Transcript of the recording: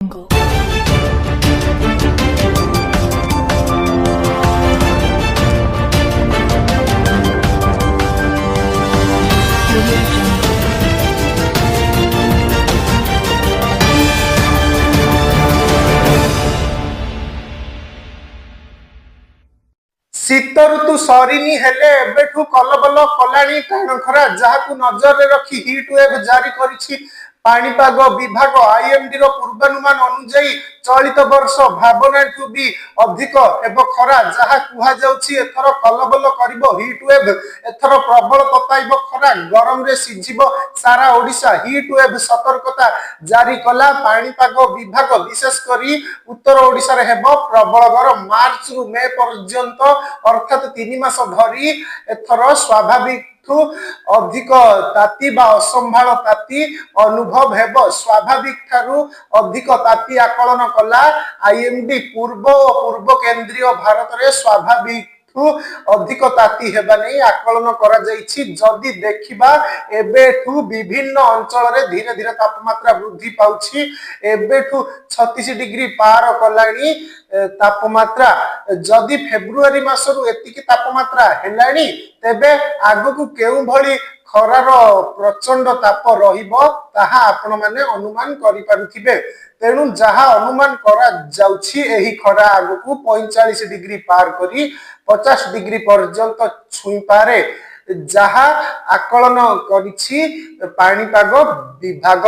Jungle. Audio Jungle. शीत ऋतु सरीनी हेले एबेठू कलबल कलाणी टाण खरा जहाकू नजर रखी हीट वेव जारी करिछि पाणीपाग विभाग आईएमडी रो पूर्वानुमान अनुसार चलित वर्ष भावनाठू भी अधिक एब खरा जहा कुहा जाउछि एथर कलबल करिवो हीट वेव एथर प्रबल तताइब खरा गरम रे सिझिबो सारा ओडिशा हीट वेव सतर्कता जारी कला पाणीपाग विभाग विशेष करी उत्तर ओडिशा रे हेबो प्रबल गरम मार्च रु मे पर्यंत अर्थात 3 मास धरी एथर स्वाभाविक अधिक ताती बा असंभाल ताती अनुभव हेबो स्वाभाविक ठारू अधिक ताती आकलन कला आईएमडी पूर्व केंद्रीय भारत रे स्वाभाविक अधिक ताती हेबा नै आकलन करा जाइछि जदि देखिबा एबेठू विभिन्न अंचल रे धीरे धीरे तापमात्रा वृद्धि पाउछि एबेठू 36 डिग्री पार कलाणी तापमात्रा जदि फेब्रुआरी मासरु एतिकी तापमात्रा हेलाणी तेबे आगकू केउ भली खरार प्रचंड ताप रहिबो ताहा आपण माने अनुमान करि पारुथिबे तेणु जहा अनुमान करा जाउछि एही खरा आगकू 45 डिग्री पार करी 50 डिग्री पर्यंत छुई पारे जहा आकलन करिछि पाणीपाग विभाग।